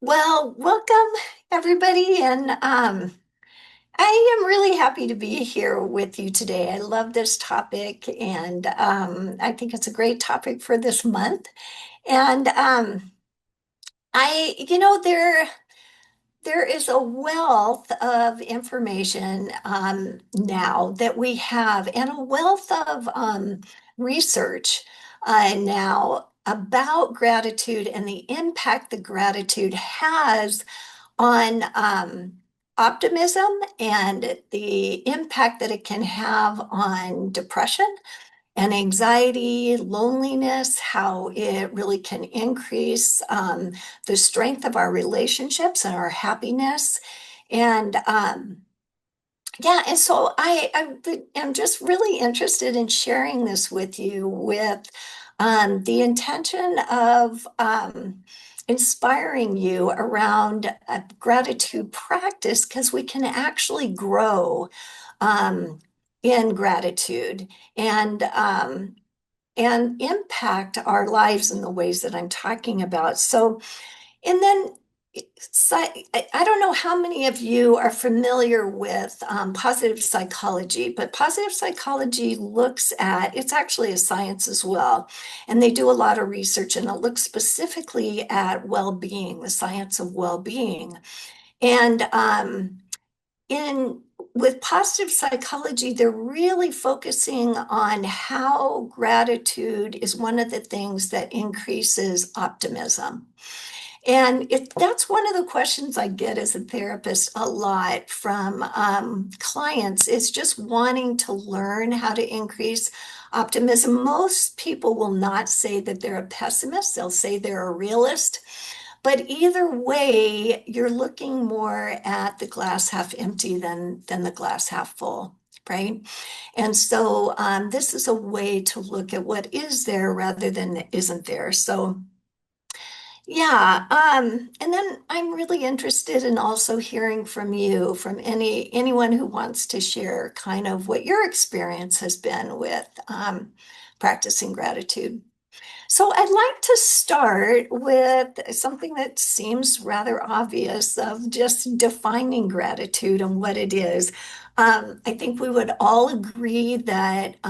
Well, welcome everybody, and I am really happy to be here with you today. I love this topic, and I think it's a great topic for this month. And there is a wealth of information now that we have, and a wealth of research now about gratitude and the impact that gratitude has on optimism and the impact that it can have on depression and anxiety, loneliness, how it really can increase the strength of our relationships and our happiness. And yeah, and so I am just really interested in sharing this with you with the intention of inspiring you around a gratitude practice because we can actually grow um, in gratitude and um, and impact our lives in the ways that I'm talking about. So, and then I don't know how many of you are familiar with positive psychology, but positive psychology looks at, it's actually a science as well. And they do a lot of research and it looks specifically at well-being, the science of well-being. And in with positive psychology, they're really focusing on how gratitude is one of the things that increases optimism. And that's one of the questions I get as a therapist a lot from clients is just wanting to learn how to increase optimism. Most people will not say that they're a pessimist, they'll say they're a realist. But either way, you're looking more at the glass half empty than the glass half full, right? And so this is a way to look at what is there rather than isn't there. So yeah, and then I'm really interested in also hearing from you, from anyone who wants to share kind of what your experience has been with practicing gratitude. So I'd like to start with something that seems rather obvious of just defining gratitude and what it is. I think we would all agree that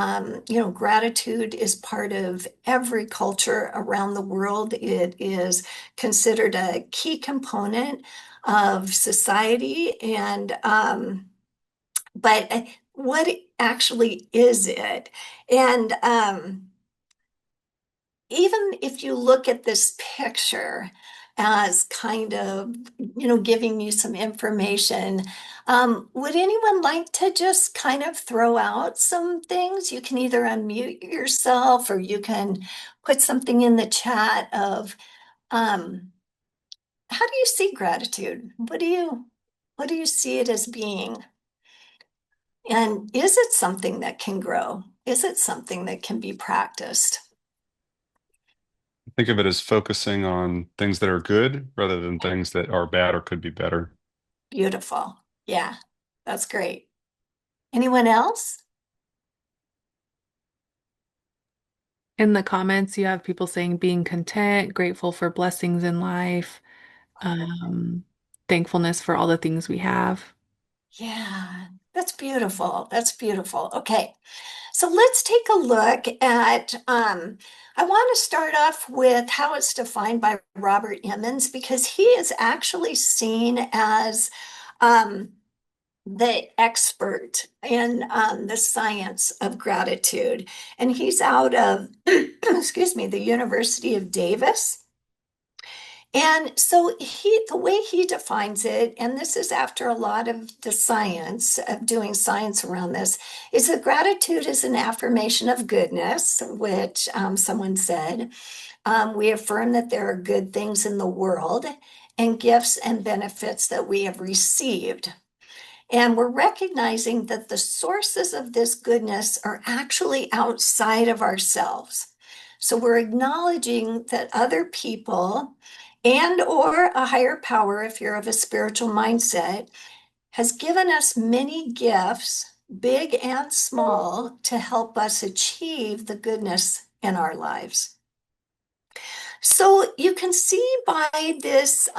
gratitude is part of every culture around the world. It is considered a key component of society, and but what actually is it? And even if you look at this picture as kind of, giving you some information, would anyone like to just kind of throw out some things? You can either unmute yourself or you can put something in the chat of um, how do you see gratitude? What do you see it as being? And is it something that can grow? Is it something that can be practiced? Think of it as focusing on things that are good rather than things that are bad or could be better. Beautiful. Yeah, that's great. Anyone else? In the comments, you have people saying being content, grateful for blessings in life, um, thankfulness for all the things we have. Yeah, that's beautiful. That's beautiful. Okay, so let's take a look at, I want to start off with how it's defined by Robert Emmons because he is actually seen as um, the expert in the science of gratitude. And he's out of, excuse me, the University of Davis. And so the way he defines it, and this is after a lot of the science of doing science around this, is that gratitude is an affirmation of goodness, which someone said. We affirm that there are good things in the world and gifts and benefits that we have received. And we're recognizing that the sources of this goodness are actually outside of ourselves. So we're acknowledging that other people and or a higher power, if you're of a spiritual mindset, has given us many gifts, big and small, to help us achieve the goodness in our lives. So you can see by this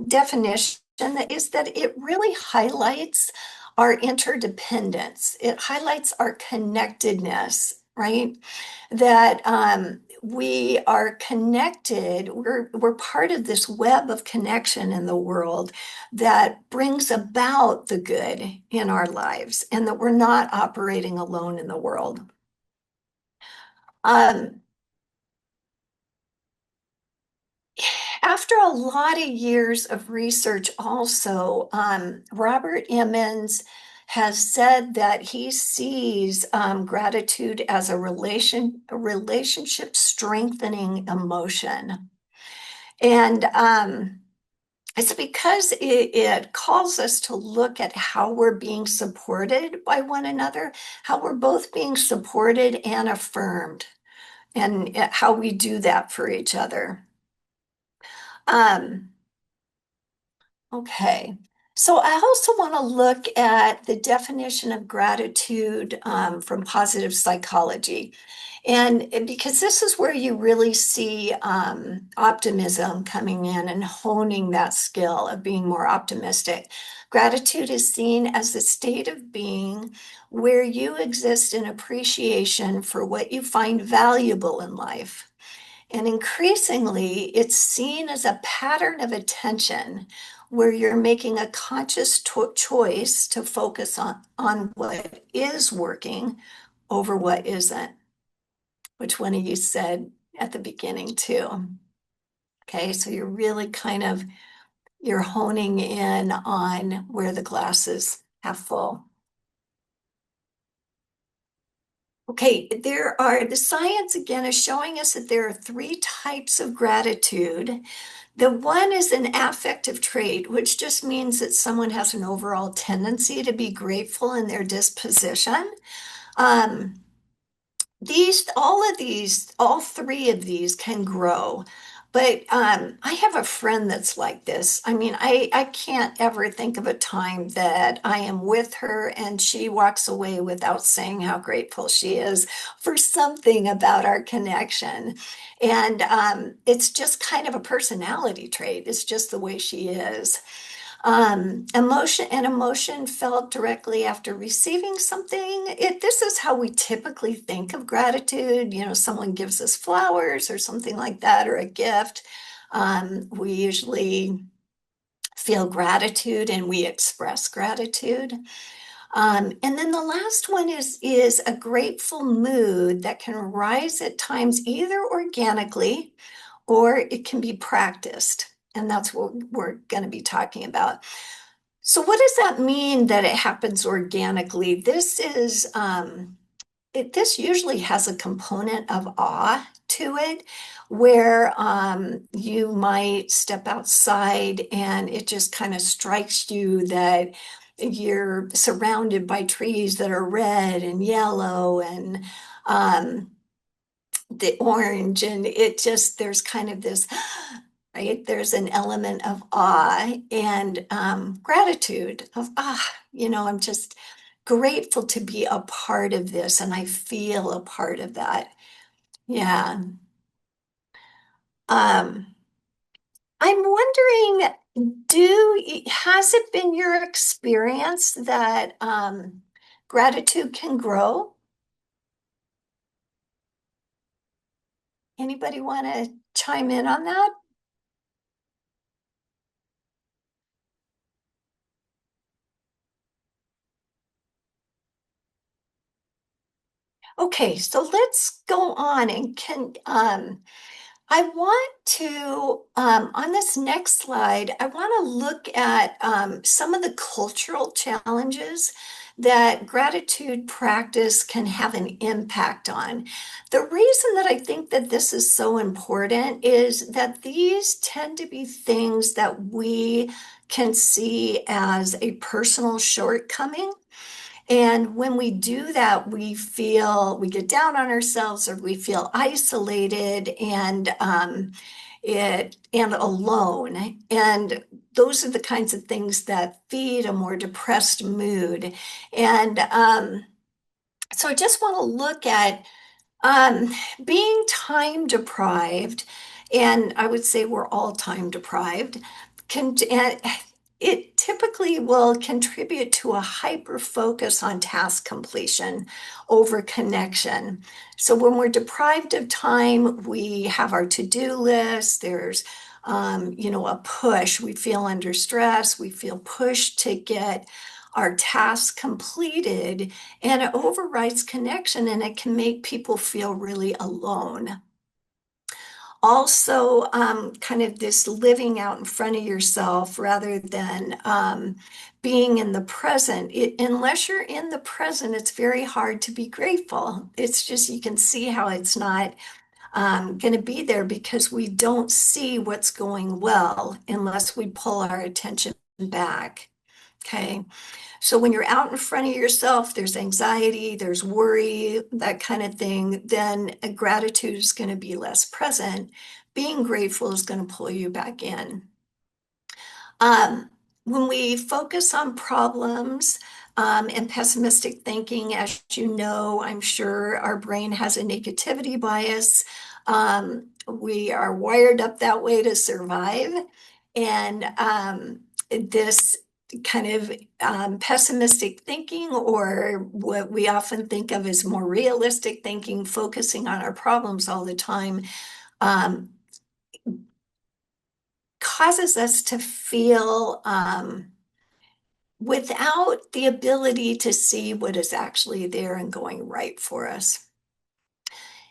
definition that it really highlights our interdependence. It highlights our connectedness, right? That we are connected. We're part of this web of connection in the world that brings about the good in our lives, and that we're not operating alone in the world. Um, After a lot of years of research, also, Robert Emmons has said that he sees gratitude as a relationship strengthening emotion. And it's because it calls us to look at how we're being supported by one another, how we're both being supported and affirmed, and how we do that for each other. Um, Okay. So I also want to look at the definition of gratitude from positive psychology. And because this is where you really see optimism coming in and honing that skill of being more optimistic. Gratitude is seen as the state of being where you exist in appreciation for what you find valuable in life. And increasingly, it's seen as a pattern of attention where you're making a conscious choice to focus on what is working over what isn't, which one of you said at the beginning too. Okay, so you're really you're honing in on where the glass is half full. Okay, the science again is showing us that there are three types of gratitude. The one is an affective trait, which just means that someone has an overall tendency to be grateful in their disposition. Um, all three of these can grow. But I have a friend that's like this. I mean, I can't ever think of a time that I am with her and she walks away without saying how grateful she is for something about our connection. And it's just kind of a personality trait. It's just the way she is. Emotion felt directly after receiving something. This is how we typically think of gratitude. You know, someone gives us flowers or something like that, or a gift. We usually feel gratitude and we express gratitude. And then the last one is a grateful mood that can rise at times either organically or it can be practiced. And that's what we're going to be talking about. So what does that mean that it happens organically? This usually has a component of awe to it, where you might step outside and it just kind of strikes you that you're surrounded by trees that are red and yellow and um, the orange, and there's kind of this, right? There's an element of awe and gratitude of, I'm just grateful to be a part of this and I feel a part of that. Yeah. Um, I'm wondering, has it been your experience that gratitude can grow? Anybody want to chime in on that? Okay, so let's go on and I want to, on this next slide, I want to look at some of the cultural challenges that gratitude practice can have an impact on. The reason that I think that this is so important is that these tend to be things that we can see as a personal shortcoming. And when we do that, we get down on ourselves or we feel isolated and alone. And those are the kinds of things that feed a more depressed mood. And so I just want to look at um, being time deprived and I would say we're all time deprived, and it typically will contribute to a hyper focus on task completion over connection. So when we're deprived of time, we have our to-do list. There's a push. We feel under stress. We feel pushed to get our tasks completed, and it overrides connection, and it can make people feel really alone. Also, kind of this living out in front of yourself rather than being in the present. Unless you're in the present, it's very hard to be grateful. It's just, you can see how it's not going to be there because we don't see what's going well unless we pull our attention back. Okay. So when you're out in front of yourself, there's anxiety, there's worry, that kind of thing, then gratitude is going to be less present. Being grateful is going to pull you back in. Um, when we focus on problems and pessimistic thinking, as you know, I'm sure our brain has a negativity bias. We are wired up that way to survive. And this kind of pessimistic thinking, or what we often think of as more realistic thinking, focusing on our problems all the time, um, causes us to feel without the ability to see what is actually there and going right for us.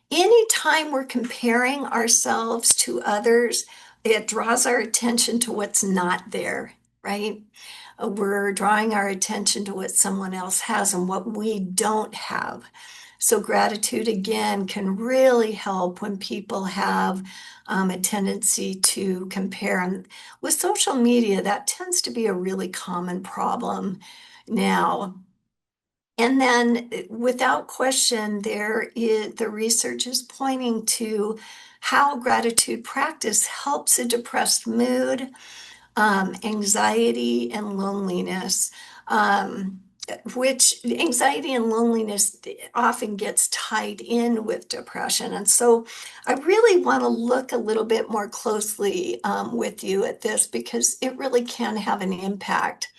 Anytime we're comparing ourselves to others, it draws our attention to what's not there, right? We're drawing our attention to what someone else has and what we don't have. So gratitude, again, can really help when people have a tendency to compare. And with social media, that tends to be a really common problem now. And then, without question, the research is pointing to how gratitude practice helps a depressed mood, anxiety, and loneliness. Which anxiety and loneliness often gets tied in with depression. And so I really want to look a little bit more closely with you at this because it really can have an impact.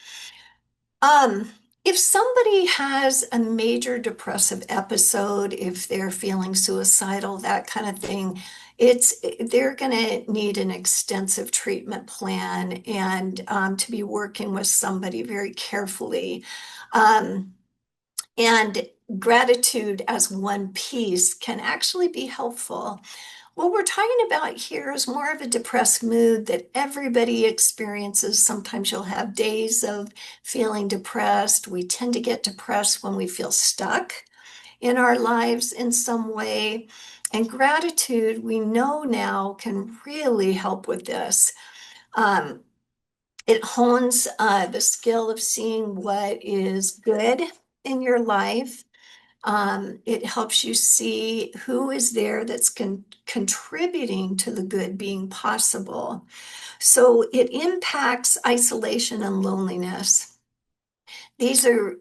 Um, if somebody has a major depressive episode, if they're feeling suicidal, that kind of thing, they're going to need an extensive treatment plan and to be working with somebody very carefully. Um, and gratitude as one piece can actually be helpful. What we're talking about here is more of a depressed mood that everybody experiences. Sometimes you'll have days of feeling depressed. We tend to get depressed when we feel stuck in our lives in some way. And gratitude, we know now, can really help with this. Um, it hones the skill of seeing what is good in your life. It helps you see who is there that's contributing to the good being possible. So it impacts isolation and loneliness. These are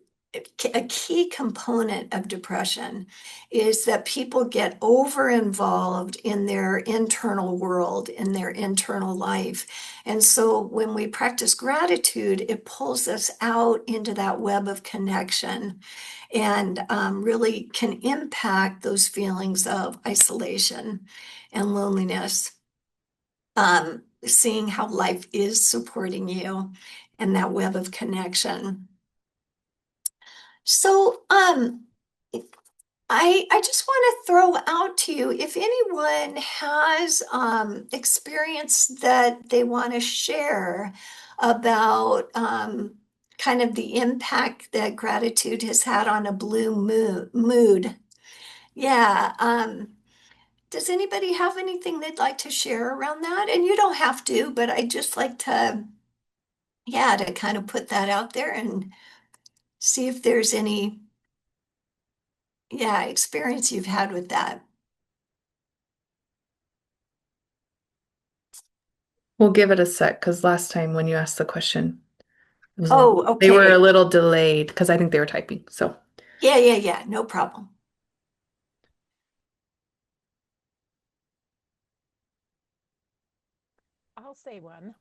a key component of depression is that people get over involved in their internal world, in their internal life. And so when we practice gratitude, it pulls us out into that web of connection and really can impact those feelings of isolation and loneliness. Seeing how life is supporting you and that web of connection. So, I just want to throw out to you if anyone has experience that they want to share about kind of the impact that gratitude has had on a blue mood. Yeah. Does anybody have anything they'd like to share around that? And you don't have to, but I'd just like to, yeah, to kind of put that out there and see if there's any, yeah, experience you've had with that. We'll give it a sec because last time when you asked the question, Oh, they were a okay. little delayed because I think they were typing. So, Yeah, yeah, yeah, no problem. I'll say one.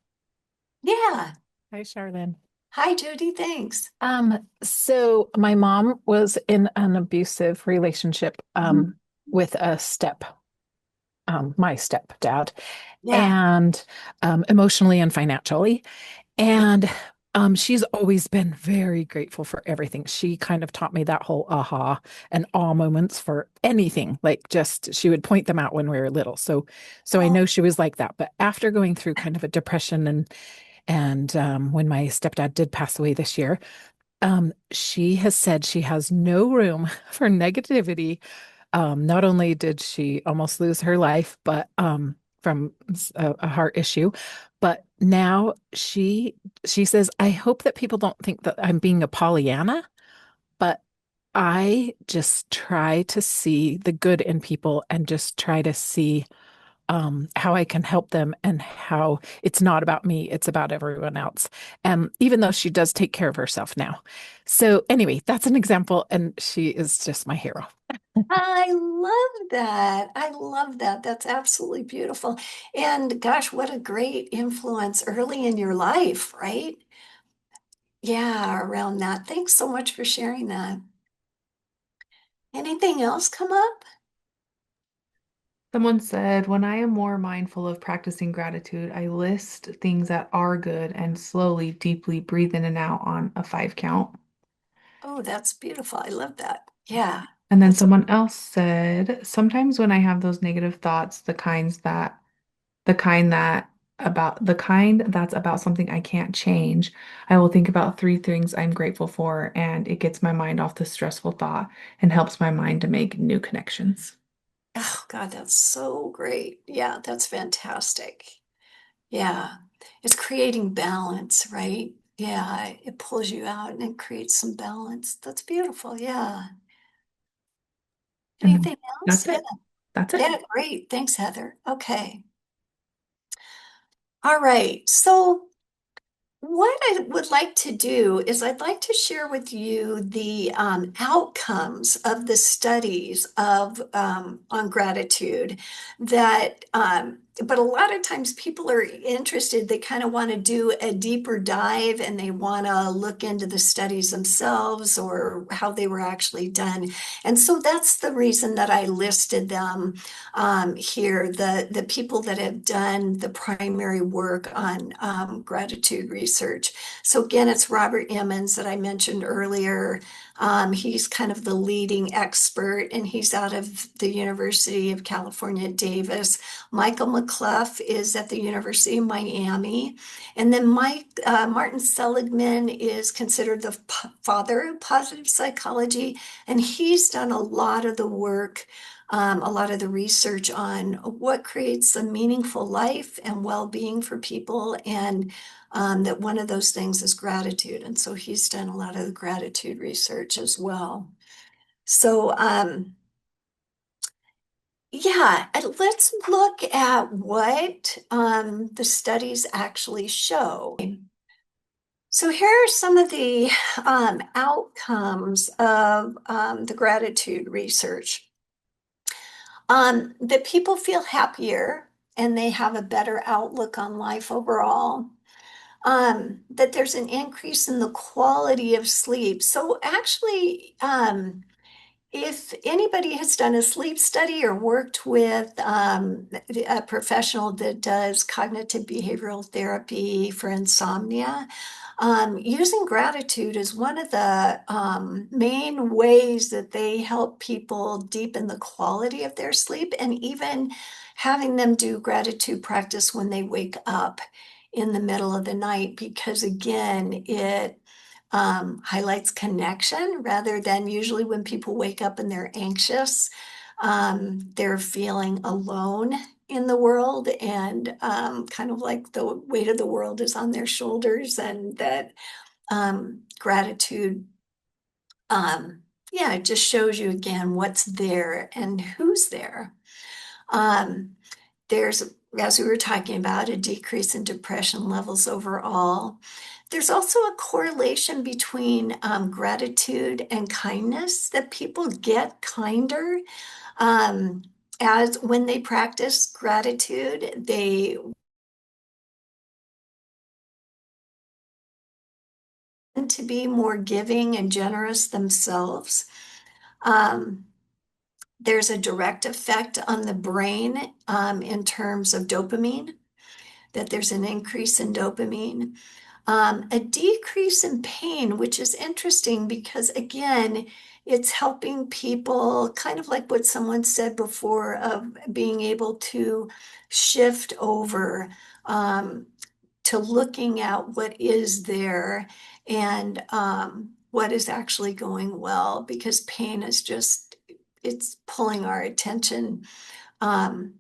Yeah. Hi, Charlene. Hi, Judy. Thanks. So my mom was in an abusive relationship with my stepdad, Yeah. and emotionally and financially. And she's always been very grateful for everything. She kind of taught me that whole aha and awe moments for anything. Like just she would point them out when we were little. So I Oh, know she was like that. But after going through kind of a depression and when my stepdad did pass away this year, she has said she has no room for negativity. Not only did she almost lose her life, but from a heart issue, but now she says, I hope that people don't think that I'm being a Pollyanna, but I just try to see the good in people and just try to see how I can help them and how it's not about me, it's about everyone else. Even though she does take care of herself now. So, anyway, that's an example, and she is just my hero. I love that. I love that. That's absolutely beautiful. And gosh, what a great influence early in your life, right? Yeah, around that. Thanks so much for sharing that. Anything else come up? Someone said, when I am more mindful of practicing gratitude, I list things that are good and slowly, deeply breathe in and out on a 5 count. Oh, that's beautiful. I love that. Yeah, And then that's someone else said, sometimes when I have those negative thoughts, the kind that's about something I can't change, I will think about 3 things I'm grateful for, and it gets my mind off the stressful thought and helps my mind to make new connections. oh God, that's so great. Yeah, that's fantastic. Yeah. It's creating balance, right? Yeah, it pulls you out and it creates some balance. That's beautiful. Yeah. And then Anything else? that's Yeah. it. That's it. Yeah, great. Thanks, Heather. Okay. All right. So what I would like to do is I'd like to share with you the outcomes of the studies of on gratitude but a lot of times people are interested, they kind of want to do a deeper dive and they want to look into the studies themselves or how they were actually done. And so that's the reason that I listed them here, the people that have done the primary work on gratitude research. So again, it's Robert Emmons that I mentioned earlier. He's kind of the leading expert, and he's out of the University of California, Davis. Michael McClough is at the University of Miami. And then Martin Seligman is considered the father of positive psychology, and he's done a lot of the work, a lot of the research on what creates a meaningful life and well-being for people, and that one of those things is gratitude. And so he's done a lot of the gratitude research as well. So, yeah, and let's look at what the studies actually show. So here are some of the outcomes of the gratitude research. That people feel happier and they have a better outlook on life overall. That there's an increase in the quality of sleep. So actually, if anybody has done a sleep study or worked with a professional that does cognitive behavioral therapy for insomnia, using gratitude is one of the main ways that they help people deepen the quality of their sleep, and even having them do gratitude practice when they wake up in the middle of the night, because again, it highlights connection rather than usually when people wake up and they're anxious, they're feeling alone in the world, and kind of like the weight of the world is on their shoulders, and that gratitude, yeah, it just shows you again what's there and who's there. Um, there's, as we were talking about, a decrease in depression levels overall. There's also a correlation between gratitude and kindness, that people get kinder um, as when they practice gratitude. They to be more giving and generous themselves. Um, there's a direct effect on the brain in terms of dopamine, that there's an increase in dopamine. A decrease in pain, which is interesting because, again, it's helping people, kind of like what someone said before, of being able to shift over to looking at what is there and what is actually going well, because pain is just, it's pulling our attention um,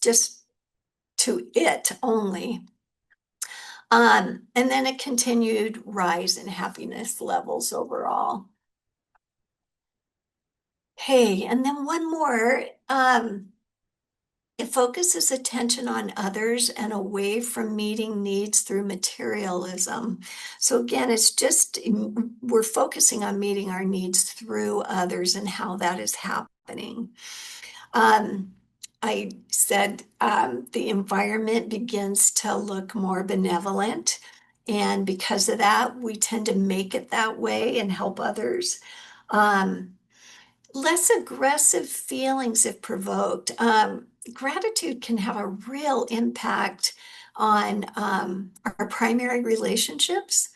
just to it only. And then a continued rise in happiness levels overall. Hey, and then one more. It focuses attention on others and away from meeting needs through materialism. So again, it's just we're focusing on meeting our needs through others and how that is happening. I said the environment begins to look more benevolent. And because of that, we tend to make it that way and help others. Um, Less aggressive feelings if provoked. Gratitude can have a real impact on our primary relationships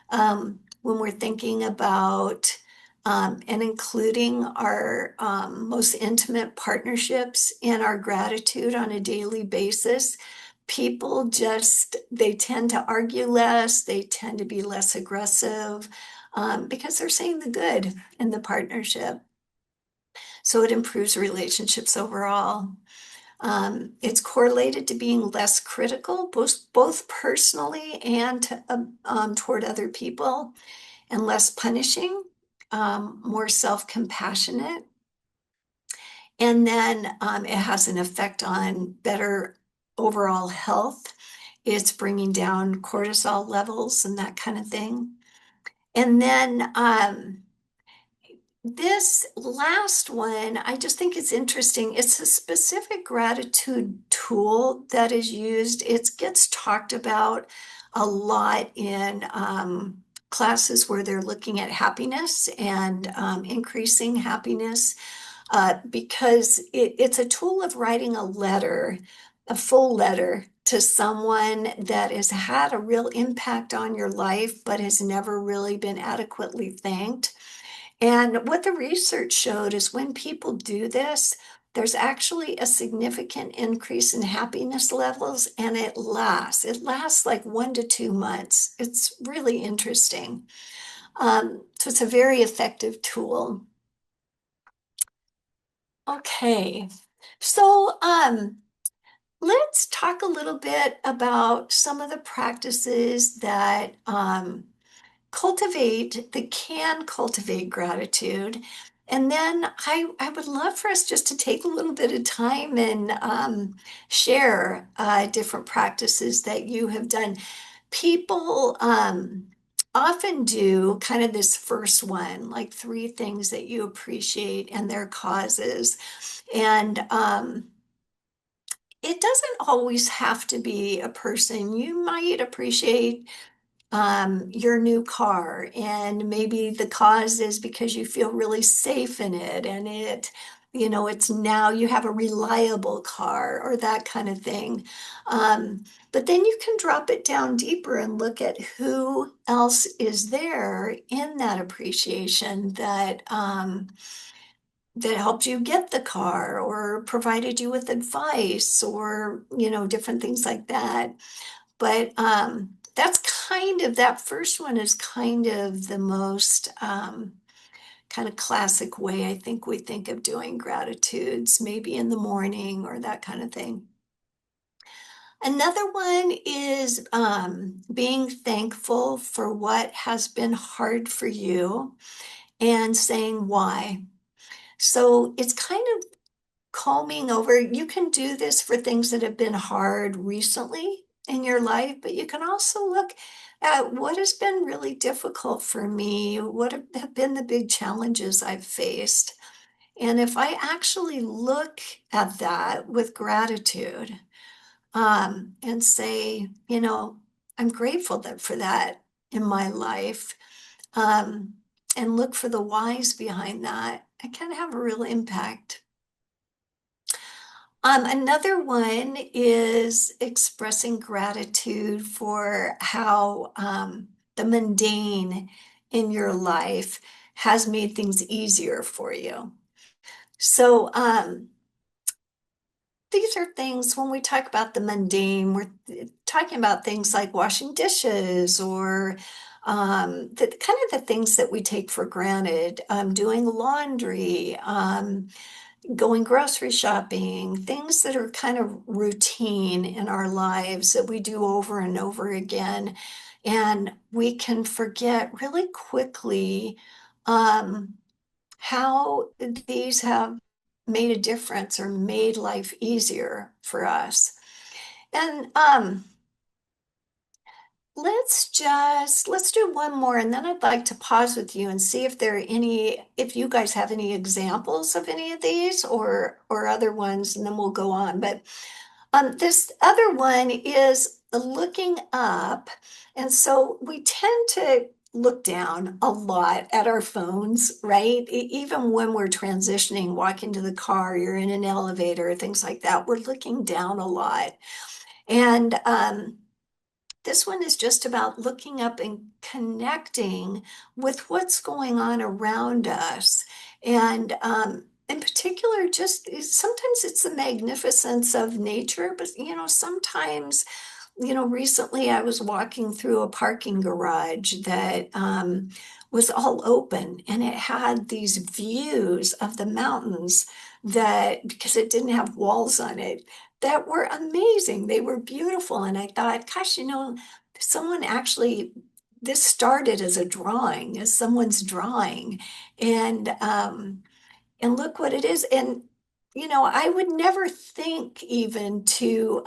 when we're thinking about and including our most intimate partnerships in our gratitude on a daily basis. People just, they tend to argue less, they tend to be less aggressive because they're seeing the good in the partnership. So it improves relationships overall. It's correlated to being less critical, both personally and toward other people, and less punishing, more self-compassionate. And then it has an effect on better overall health. It's bringing down cortisol levels and that kind of thing. And then this last one, I just think it's interesting. It's a specific gratitude tool that is used. It gets talked about a lot in classes where they're looking at happiness and increasing happiness because it's a tool of writing a letter, a full letter to someone that has had a real impact on your life but has never really been adequately thanked. And what the research showed is when people do this, there's actually a significant increase in happiness levels, and it lasts. It lasts like 1 to 2 months. It's really interesting. So it's a very effective tool. Okay, so let's talk a little bit about some of the practices that can cultivate gratitude. And then I would love for us just to take a little bit of time and share different practices that you have done. People often do kind of this first one, like 3 things that you appreciate and their causes. And it doesn't always have to be a person. You might appreciate your new car, and maybe the cause is because you feel really safe in it, and it's now you have a reliable car or that kind of thing. But then you can drop it down deeper and look at who else is there in that appreciation that helped you get the car or provided you with advice or different things like that. But that's that first one is kind of the most kind of classic way I think we think of doing gratitudes, maybe in the morning or that kind of thing. Another one is being thankful for what has been hard for you and saying why. So it's kind of combing over. You can do this for things that have been hard recently in your life, but you can also look at what has been really difficult for me, what have been the big challenges I've faced. And if I actually look at that with gratitude and say, I'm grateful for that in my life. um, and look for the whys behind that, it can have a real impact. Another one is expressing gratitude for how the mundane in your life has made things easier for you. So, these are things when we talk about the mundane, we're talking about things like washing dishes or the kind of the things that we take for granted, doing laundry, going grocery shopping, things that are kind of routine in our lives that we do over and over again. And we can forget really quickly um, how these have made a difference or made life easier for us. And let's do one more, and then I'd like to pause with you and see if there are any, if you guys have any examples of any of these or other ones, and then we'll go on. But this other one is looking up, and so we tend to look down a lot at our phones, right? Even when we're transitioning, walking to the car, you're in an elevator, things like that, we're looking down a lot. And this one is just about looking up and connecting with what's going on around us. And in particular, just sometimes it's the magnificence of nature, but sometimes, recently I was walking through a parking garage that was all open and it had these views of the mountains that, because it didn't have walls on it, that were amazing. They were beautiful. And I thought, gosh, someone actually, this started as a drawing, as someone's drawing. And look what it is. And I would never think even to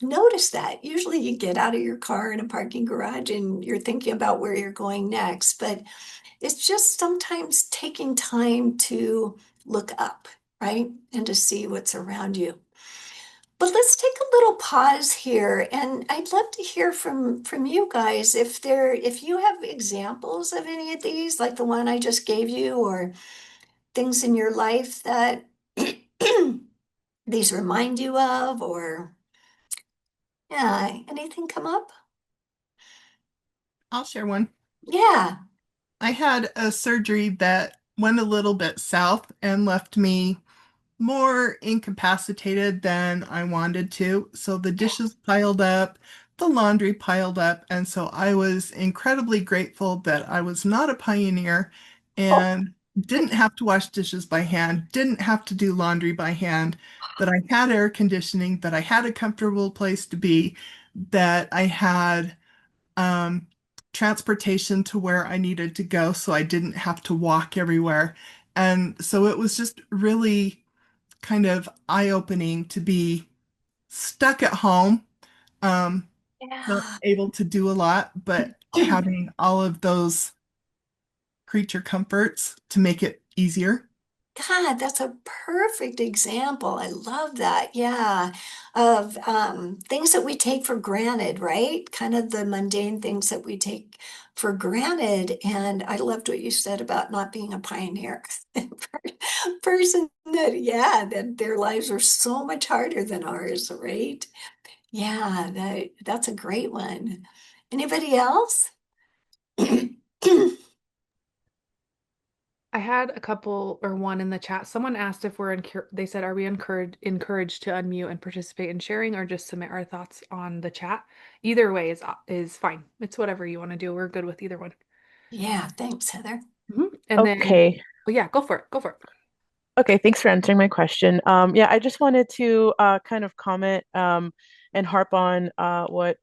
notice that. Usually you get out of your car in a parking garage and you're thinking about where you're going next. But it's just sometimes taking time to look up, right? And to see what's around you. But let's take a little pause here, and I'd love to hear from you guys if you have examples of any of these, like the one I just gave you, or things in your life that these remind you of, or yeah, anything come up? I'll share one. Yeah. I had a surgery that went a little bit south and left me more incapacitated than I wanted to. So the dishes piled up, the laundry piled up. And so I was incredibly grateful that I was not a pioneer Oh, and didn't have to wash dishes by hand, didn't have to do laundry by hand, that I had air conditioning, that I had a comfortable place to be, that I had um, transportation to where I needed to go so I didn't have to walk everywhere. And so it was just really kind of eye-opening to be stuck at home, um, not yeah. able to do a lot, but having all of those creature comforts to make it easier. God, that's a perfect example. I love that. Yeah. Of things that we take for granted, right? Kind of the mundane things that we take for granted. And I loved what you said about not being a pioneer. Person that, yeah, that their lives are so much harder than ours, right? Yeah, that's a great one. Anybody else? I had a couple or one in the chat. Someone asked if they said, are we encouraged to unmute and participate in sharing or just submit our thoughts on the chat? Either way is fine. It's whatever you want to do. We're good with either one. Yeah, thanks, Heather. And then, Okay. oh yeah, go for it. Go for it. Okay, thanks for answering my question. Yeah, I just wanted to kind of comment and harp on what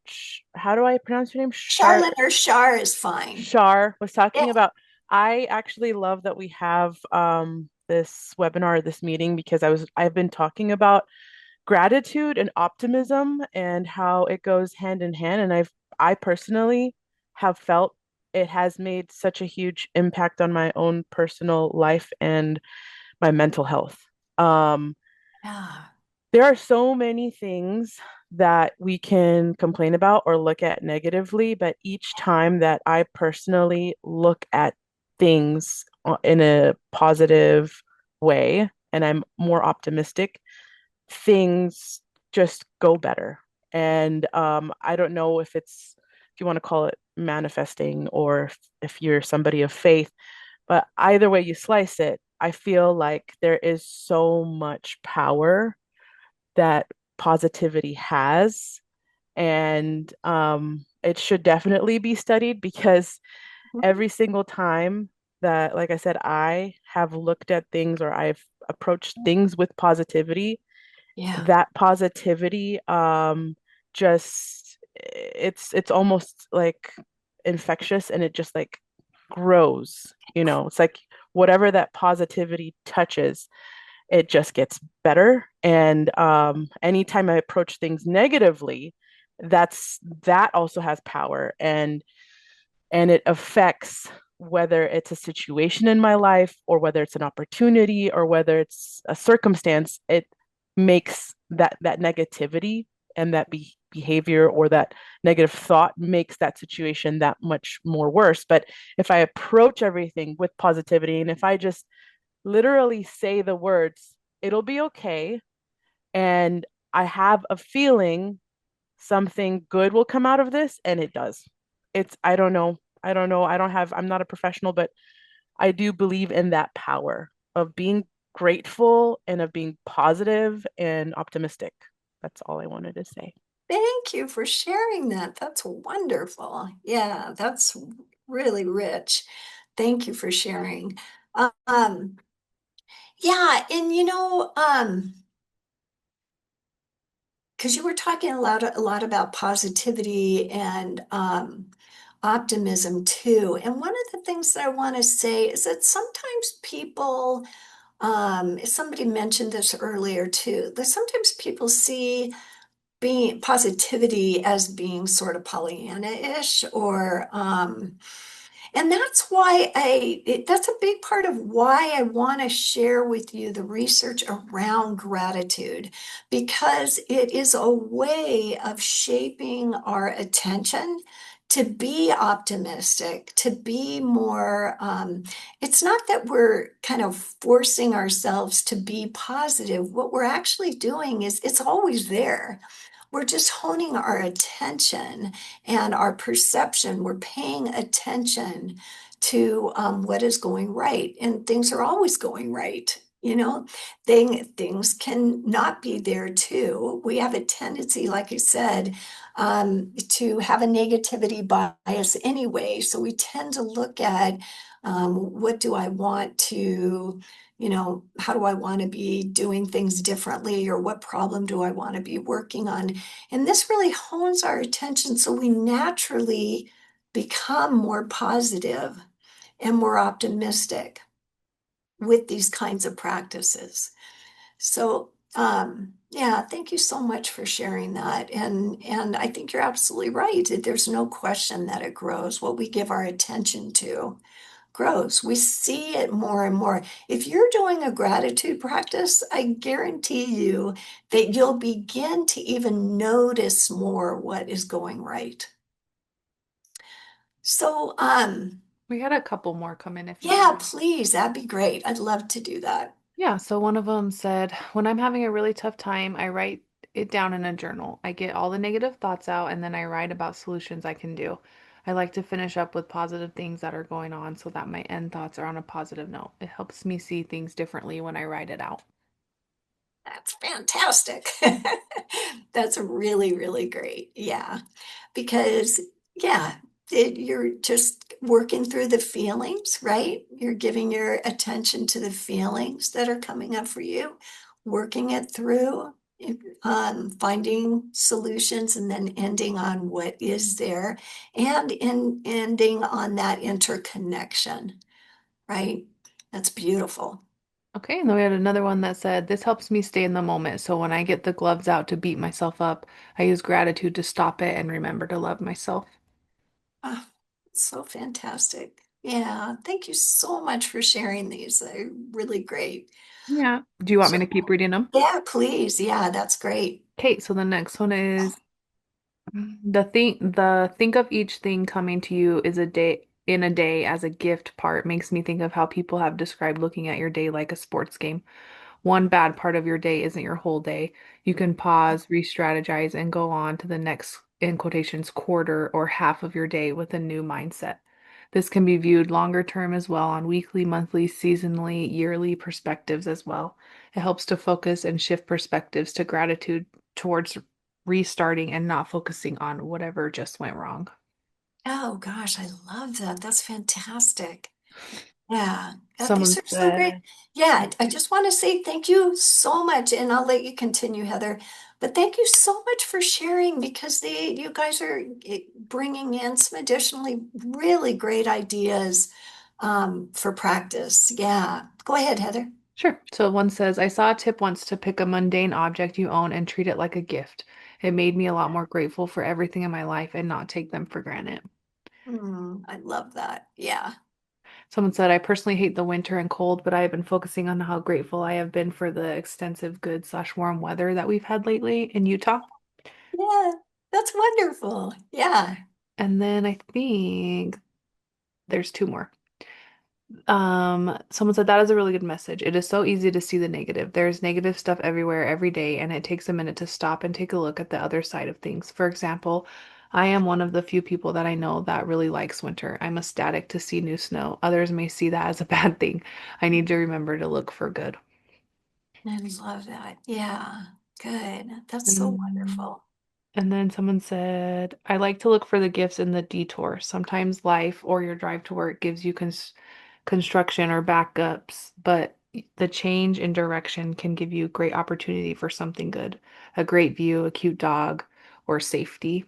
how do I pronounce your name? Charlotte or Shar is fine. Shar was Yeah. talking about. I actually love that we have this webinar, this meeting, because I've been talking about gratitude and optimism and how it goes hand in hand. And I personally have felt it has made such a huge impact on my own personal life and my mental health. Um, Yeah. there are so many things that we can complain about or look at negatively, but each time that I personally look at things in a positive way and I'm more optimistic, things just go better. And I don't know if you want to call it manifesting or if you're somebody of faith, but either way you slice it, I feel like there is so much power that positivity has. And it should definitely be studied because every single time that, like I said, I have looked at things or I've approached things with positivity, Yeah. that positivity just it's almost like infectious and it just like grows, you know. It's like whatever that positivity touches, it just gets better. And anytime I approach things negatively, that also has power, and it affects whether it's a situation in my life or whether it's an opportunity or whether it's a circumstance. It makes that negativity and that behavior or that negative thought makes that situation that much more worse. But if I approach everything with positivity and if I just literally say the words, it'll be okay, and I have a feeling something good will come out of this, and it does. I don't know. I don't know. I'm not a professional, but I do believe in that power of being grateful and of being positive and optimistic. That's all I wanted to say. Thank you for sharing that. That's wonderful. Yeah, that's really rich. Thank you for sharing. Um, yeah, and because you were talking a lot about positivity and optimism too. And one of the things that I want to say is that sometimes people, somebody mentioned this earlier too, that sometimes people see being positivity as being sort of Pollyanna-ish or and that's why that's a big part of why I want to share with you the research around gratitude, because it is a way of shaping our attention to be optimistic, to be more, it's not that we're kind of forcing ourselves to be positive. What we're actually doing is it's always there. We're just honing our attention and our perception. We're paying attention to what is going right, and things are always going right. Things can not be there too. We have a tendency, like I said, to have a negativity bias anyway. So we tend to look at what do I want to, how do I want to be doing things differently, or what problem do I want to be working on? And this really hones our attention so we naturally become more positive and more optimistic with these kinds of practices. So, yeah, thank you so much for sharing that. And I think you're absolutely right. There's no question that it grows. What we give our attention to grows. We see it more and more. If you're doing a gratitude practice, I guarantee you that you'll begin to even notice more what is going right. So, We had a couple more come in if you yeah, want. please, that'd be great. I'd love to do that. Yeah, so one of them said, when I'm having a really tough time, I write it down in a journal. I get all the negative thoughts out and then I write about solutions I can do. I like to finish up with positive things that are going on so that my end thoughts are on a positive note. It helps me see things differently when I write it out. That's fantastic. That's really, really great. Yeah. Because, yeah, you're just working through the feelings, right? You're giving your attention to the feelings that are coming up for you, working it through, finding solutions, and then ending on what is there, and ending on that interconnection, right? That's beautiful. Okay, and then we had another one that said, this helps me stay in the moment. So when I get the gloves out to beat myself up, I use gratitude to stop it and remember to love myself. Oh, so fantastic. Yeah, thank you so much for sharing these. They're really great. Yeah. Do you want me So, to keep reading them? yeah, please. Yeah, that's great. Okay, so the next one is the think of each thing coming to you is a day in a day as a gift part makes me think of how people have described looking at your day like a sports game. One bad part of your day isn't your whole day. You can pause, re-strategize, and go on to the next, in quotations, quarter or half of your day with a new mindset. This can be viewed longer term as well on weekly, monthly, seasonally, yearly perspectives as well. It helps to focus and shift perspectives to gratitude towards restarting and not focusing on whatever just went wrong. Oh gosh, I love that. That's fantastic. Yeah, Someone these are so great. said, Yeah, I just want to say thank you so much, and I'll let you continue, Heather. But thank you so much for sharing because you guys are bringing in some additionally really great ideas for practice. Yeah, go ahead, Heather. sure. So one says, I saw a tip once to pick a mundane object you own and treat it like a gift. It made me a lot more grateful for everything in my life and not take them for granted. I love that. Yeah. Someone said, I personally hate the winter and cold, but I have been focusing on how grateful I have been for the extensive good/warm weather that we've had lately in Utah. Yeah, that's wonderful. Yeah. And then I think there's two more. Someone said that is a really good message. It is so easy to see the negative. There's negative stuff everywhere every day, and it takes a minute to stop and take a look at the other side of things. For example, I am one of the few people that I know that really likes winter. I'm ecstatic to see new snow. Others may see that as a bad thing. I need to remember to look for good. I love that. Yeah. Good. That's so And wonderful. and then someone said, I like to look for the gifts in the detour. Sometimes life or your drive to work gives you construction or backups, but the change in direction can give you great opportunity for something good. A great view, a cute dog, or safety.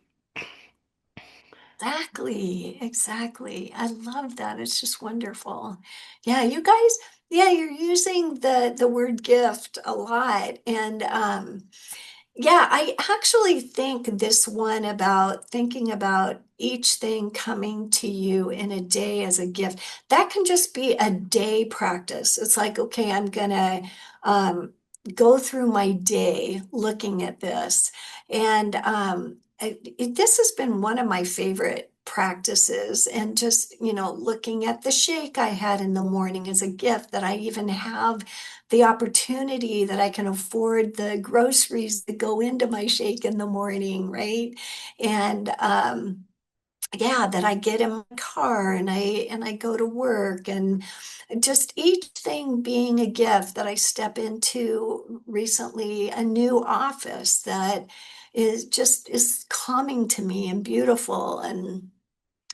Exactly, exactly. I love that. It's just wonderful. Yeah, you guys, yeah, you're using the word gift a lot. And yeah, I actually think this one about thinking about each thing coming to you in a day as a gift, that can just be a day practice. It's like, okay, I'm gonna um, go through my day looking at this. And this has been one of my favorite practices. And just, looking at the shake I had in the morning as a gift that I even have the opportunity that I can afford the groceries that go into my shake in the morning, right? And yeah, that I get in my car and I go to work, and just each thing being a gift that I step into recently, a new office that is calming to me and beautiful. And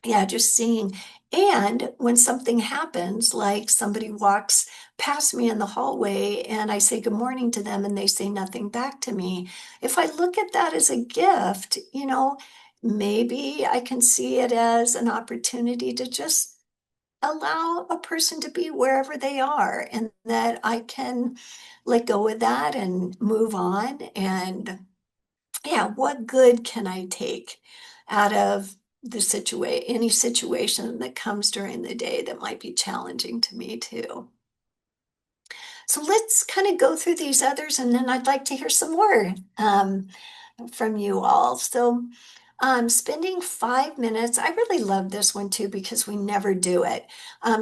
yeah, just seeing. And when something happens, like somebody walks past me in the hallway and I say good morning to them and they say nothing back to me, if I look at that as a gift, maybe I can see it as an opportunity to just allow a person to be wherever they are, and that I can let go of that and move on. And yeah, what good can I take out of any situation that comes during the day that might be challenging to me too? So let's kind of go through these others, and then I'd like to hear some more from you all. So, spending 5 minutes, I really love this one too because we never do it.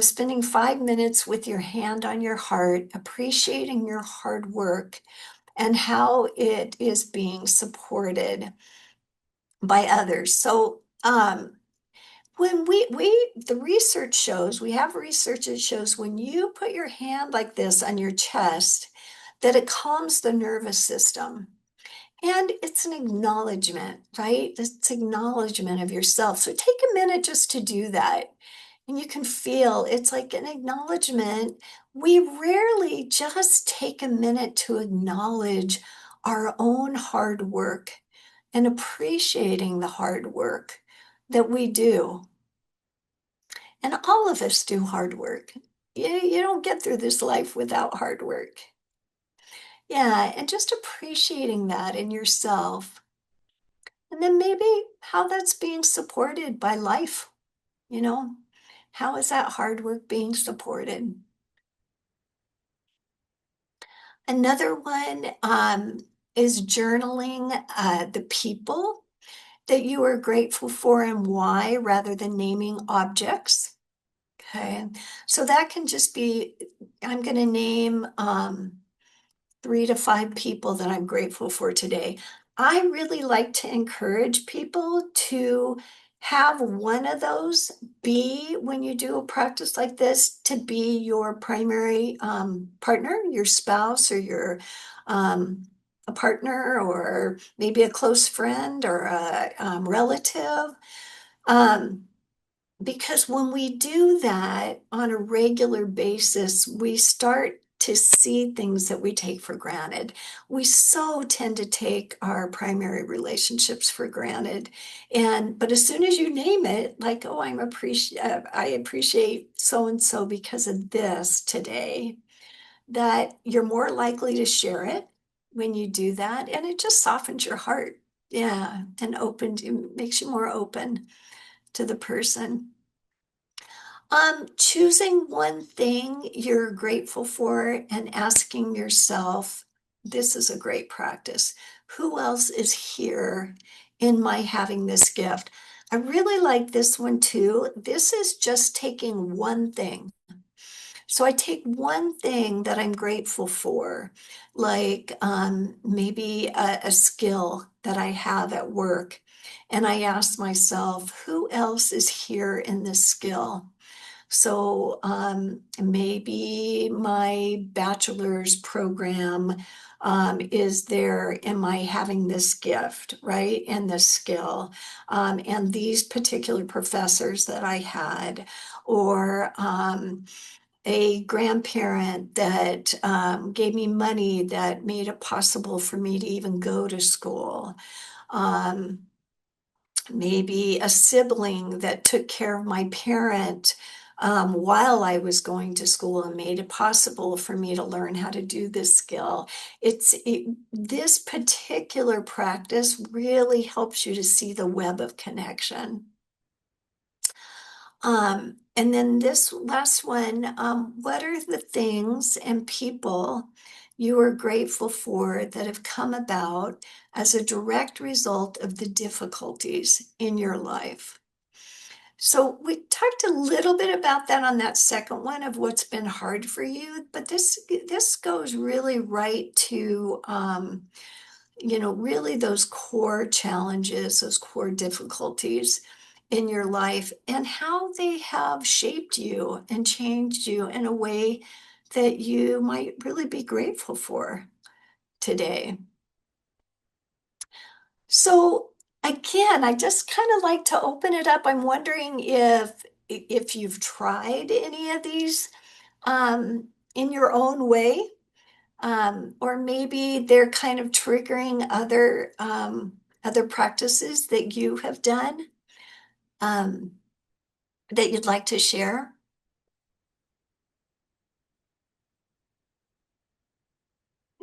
Spending 5 minutes with your hand on your heart, appreciating your hard work and how it is being supported by others. So, when the research shows, we have research that shows when you put your hand like this on your chest, that it calms the nervous system. And it's an acknowledgement, right? It's acknowledgement of yourself. So take a minute just to do that. And you can feel it's like an acknowledgement. We rarely just take a minute to acknowledge our own hard work and appreciating the hard work that we do. And all of us do hard work. You don't get through this life without hard work. Yeah, and just appreciating that in yourself. And then maybe how that's being supported by life, you know? How is that hard work being supported? Another one is journaling the people that you are grateful for and why, rather than naming objects. Okay, so that can just be, I'm going to name 3 to 5 people that I'm grateful for today. I really like to encourage people to have one of those be, when you do a practice like this, to be your primary partner, your spouse, or your a partner, or maybe a close friend, or a relative. Um, because when we do that on a regular basis, we start to see things that we take for granted. We so tend to take our primary relationships for granted. But as soon as you name it, like, oh, I appreciate so and so because of this today, that you're more likely to share it when you do that, and it just softens your heart. Yeah, and it makes you more open to the person. Choosing one thing you're grateful for and asking yourself, this is a great practice. Who else is here in my having this gift? I really like this one too. This is just taking one thing. So I take one thing that I'm grateful for, like maybe a skill that I have at work. And I ask myself, who else is here in this skill? So maybe my bachelor's program is there. Am I having this gift, right? And this skill, and these particular professors that I had, or a grandparent that gave me money that made it possible for me to even go to school. Um, Maybe a sibling that took care of my parent while I was going to school and made it possible for me to learn how to do this skill. This particular practice really helps you to see the web of connection. And then this last one, what are the things and people you are grateful for that have come about as a direct result of the difficulties in your life? So we talked a little bit about that on that second one of what's been hard for you, but this goes really right to really those core challenges, those core difficulties in your life, and how they have shaped you and changed you in a way that you might really be grateful for today. So again, I just kind of like to open it up. I'm wondering if you've tried any of these in your own way, or maybe they're kind of triggering other practices that you have done um, that you'd like to share.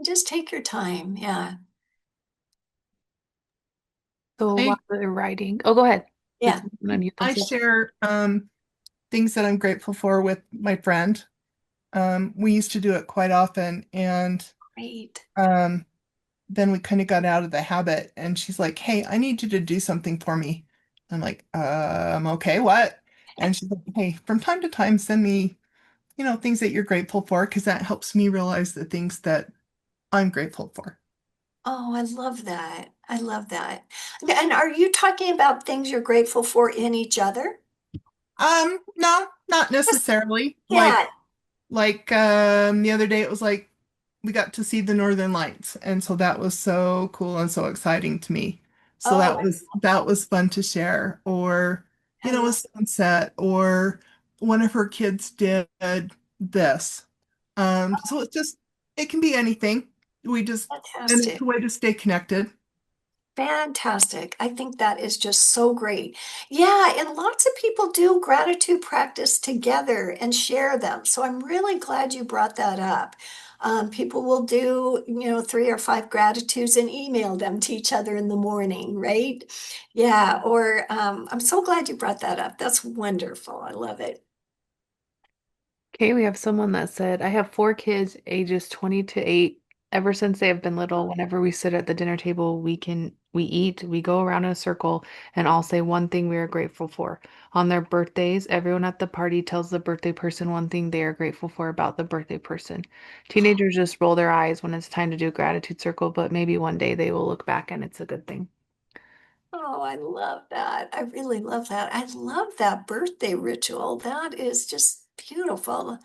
Just take your time. Yeah. So I while they're writing, oh, go ahead. Did Yeah. someone unmute I themselves? share things that I'm grateful for with my friend. We used to do it quite often, and Great. um, then we kind of got out of the habit. And she's like, "Hey, I need you to do something for me." I'm like, okay, what?" And she's like, "Hey, from time to time, send me, things that you're grateful for, because that helps me realize the things that I'm grateful for." Oh, I love that. I love that. And are you talking about things you're grateful for in each other? No, not Yes. necessarily. Yeah. Like the other day it was like we got to see the Northern Lights, and so that was so cool and so exciting to me. So Oh, that was fun to share. Or, I a love sunset, or one of her kids did this. So it can be anything. And it's fantastic. a way to stay connected. Fantastic. I think that is just so great. Yeah, and lots of people do gratitude practice together and share them. So I'm really glad you brought that up. People will do, 3 or 5 gratitudes and email them to each other in the morning, right? Yeah, or I'm so glad you brought that up. That's wonderful. I love it. Okay, we have someone that said, I have 4 kids, ages 20 to 8, Ever since they have been little, whenever we sit at the dinner table, we eat, we go around in a circle and all say one thing we are grateful for. On their birthdays, everyone at the party tells the birthday person one thing they are grateful for about the birthday person. Teenagers just roll their eyes when it's time to do a gratitude circle, but maybe one day they will look back and it's a good thing. Oh, I love that. I really love that. I love that birthday ritual. That is just beautiful.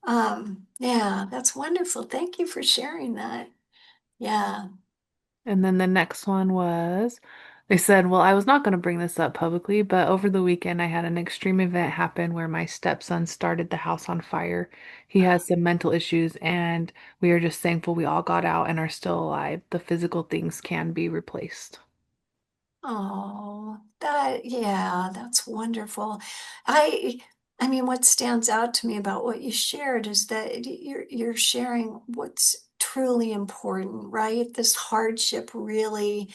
Yeah, that's wonderful. Thank you for sharing that. Yeah. And then the next one was they said, well, I was not going to bring this up publicly, but over the weekend I had an extreme event happen where my stepson started the house on fire. He has some mental issues, and we are just thankful we all got out and are still alive. The physical things can be replaced. Oh, that, yeah, that's wonderful. I, I mean, what stands out to me about what you shared is that you're sharing what's truly important, right? This hardship really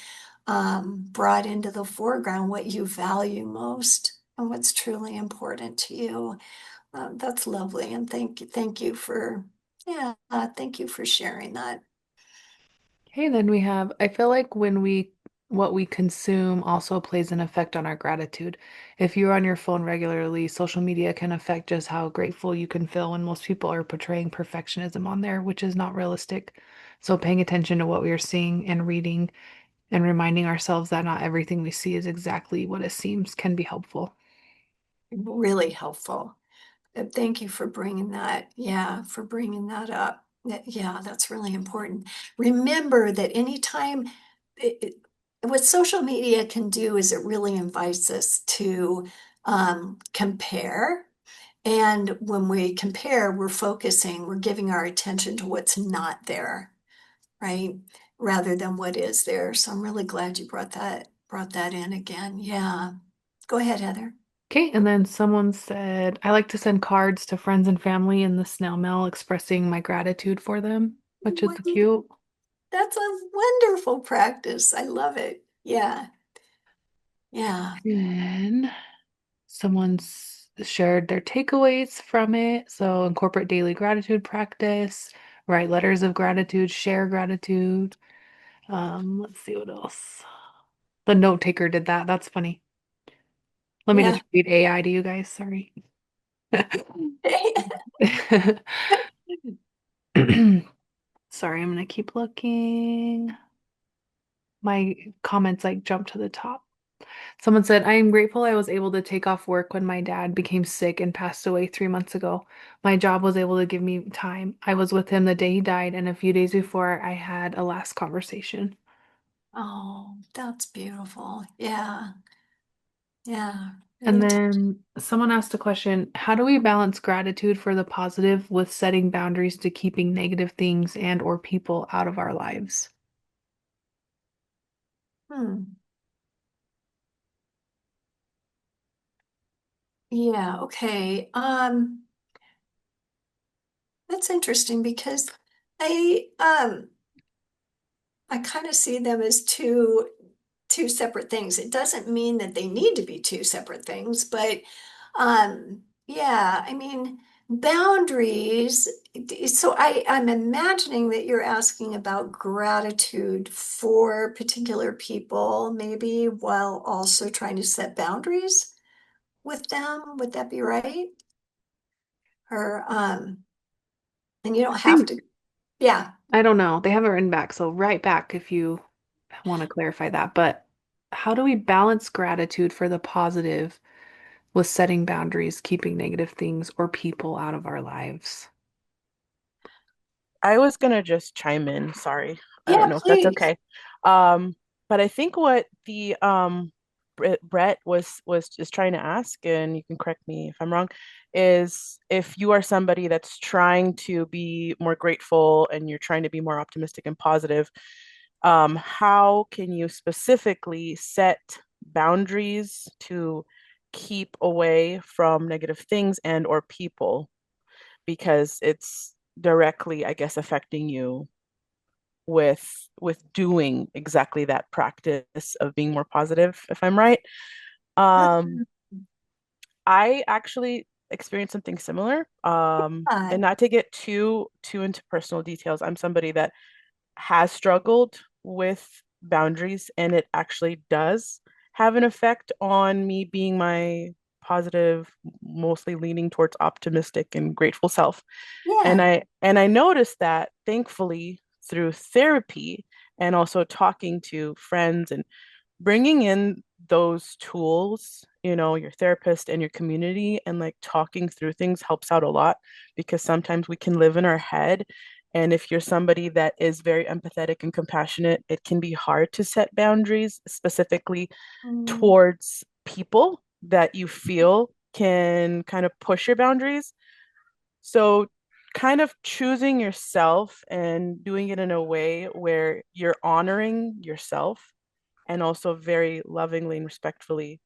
brought into the foreground what you value most and what's truly important to you. That's lovely, and thank you for, yeah, thank you for sharing that. Okay, then we have, I feel like what we consume also plays an effect on our gratitude. If you're on your phone regularly, social media can affect just how grateful you can feel, and most people are portraying perfectionism on there, which is not realistic. So paying attention to what we are seeing and reading and reminding ourselves that not everything we see is exactly what it seems can be helpful. Really helpful. Thank you for bringing that, yeah, for bringing that up. Yeah, that's really important. Remember that anytime, what social media can do is it really invites us to compare. And when we compare, we're giving our attention to what's not there, right? Rather than what is there. So I'm really glad you brought that in again. Yeah. Go ahead, Heather. Okay, and then someone said, I like to send cards to friends and family in the snail mail expressing my gratitude for them, which is cute. That's a wonderful practice. I love it. Yeah. Yeah. And someone's shared their takeaways from it. So incorporate daily gratitude practice, write letters of gratitude, share gratitude. Let's see what else. The note taker did that. That's funny. Let me Yeah. just read AI to you guys. Sorry. Sorry, I'm gonna keep looking. My comments like jump to the top. Someone said, I am grateful I was able to take off work when my dad became sick and passed away 3 months ago. My job was able to give me time. I was with him the day he died, and a few days before I had a last conversation. Oh, that's beautiful. Yeah. Yeah. And Really then someone asked a question, how do we balance gratitude for the positive with setting boundaries to keeping negative things and or people out of our lives? hmm. Yeah, okay. That's interesting because I um I kind of see them as two separate things. It doesn't mean that they need to be two separate things, but yeah, I mean, boundaries. So I'm imagining that you're asking about gratitude for particular people, maybe while also trying to set boundaries with them. Would that be right? Or and you I don't have think, to, yeah. I don't know. They haven't written back, so write back if you want to clarify that. But how do we balance gratitude for the positive with setting boundaries, keeping negative things or people out of our lives? I was gonna just chime in. Sorry. I Yeah, don't know if that's please. okay. But I think what the Brett was just trying to ask, and you can correct me if I'm wrong, is if you are somebody that's trying to be more grateful and you're trying to be more optimistic and positive, how can you specifically set boundaries to keep away from negative things and or people because it's directly, I guess, affecting you with doing exactly that practice of being more positive, if I'm right. Um, Mhm. I actually experienced something similar. Uh, And not to get too into personal details, I'm somebody that has struggled with boundaries, and it actually does have an effect on me being my positive, mostly leaning towards optimistic and grateful self. And Yeah. I noticed that thankfully through therapy and also talking to friends and bringing in those tools, your therapist and your community, and like talking through things helps out a lot, because sometimes we can live in our head. And if you're somebody that is very empathetic and compassionate, it can be hard to set boundaries, specifically Mm. towards people that you feel can kind of push your boundaries. So, kind of choosing yourself and doing it in a way where you're honoring yourself and also very lovingly and respectfully,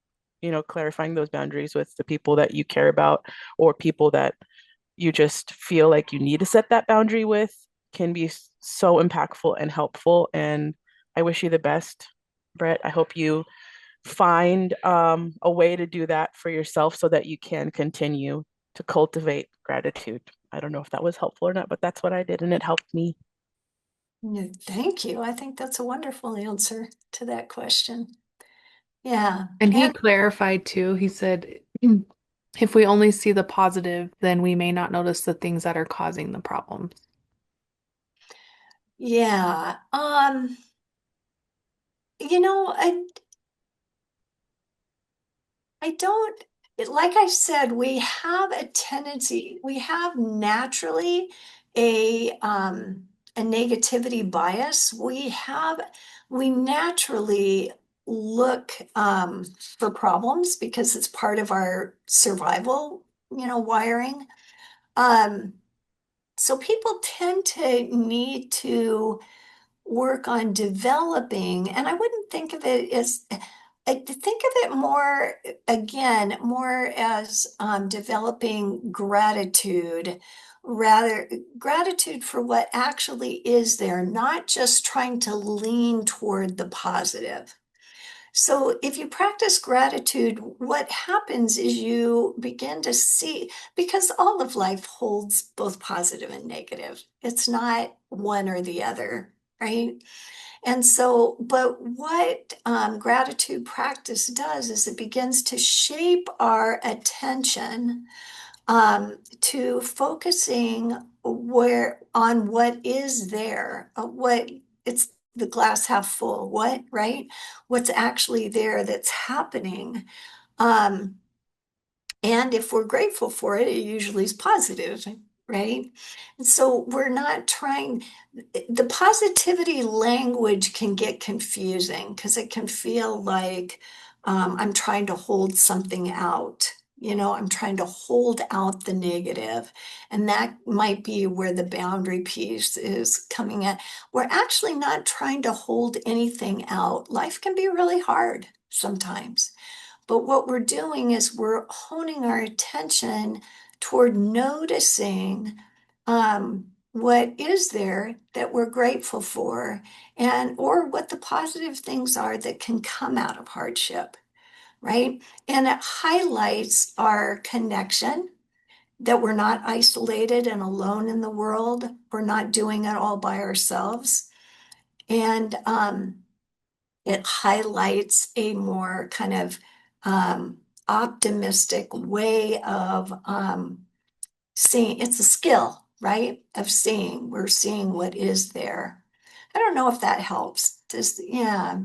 clarifying those boundaries with the people that you care about or people that you just feel like you need to set that boundary with can be so impactful and helpful. And I wish you the best, Brett. I hope you find a way to do that for yourself so that you can continue to cultivate gratitude. I don't know if that was helpful or not, but that's what I did and it helped me. No, thank you. I think that's a wonderful answer to that question. Yeah. And he And clarified too. He said, if we only see the positive, then we may not notice the things that are causing the problems. yeah, you know, I don't, like I said, we have a tendency, we have naturally a negativity bias. We naturally look for problems because it's part of our survival, wiring. Um, so people tend to need to work on developing, and I wouldn't think of it as, I think of it more, again, more as developing gratitude, rather gratitude for what actually is there, not just trying to lean toward the positive. So if you practice gratitude, what happens is you begin to see, because all of life holds both positive and negative. It's not one or the other, right? And so, but what gratitude practice does is it begins to shape our attention to focusing where on what is there, what it's the glass half full, what, right? What's actually there that's happening. Um, and if we're grateful for it, it usually is positive, right? And so we're not trying, the positivity language can get confusing because it can feel like I'm trying to hold something out. I'm trying to hold out the negative. And that might be where the boundary piece is coming in. We're actually not trying to hold anything out. Life can be really hard sometimes. But what we're doing is we're honing our attention toward noticing what is there that we're grateful for, and or what the positive things are that can come out of hardship, right? And it highlights our connection, that we're not isolated and alone in the world. We're not doing it all by ourselves. And it highlights a more kind of optimistic way of seeing. It's a skill, right? Of seeing. We're seeing what is there. I don't know if that helps. Just, yeah.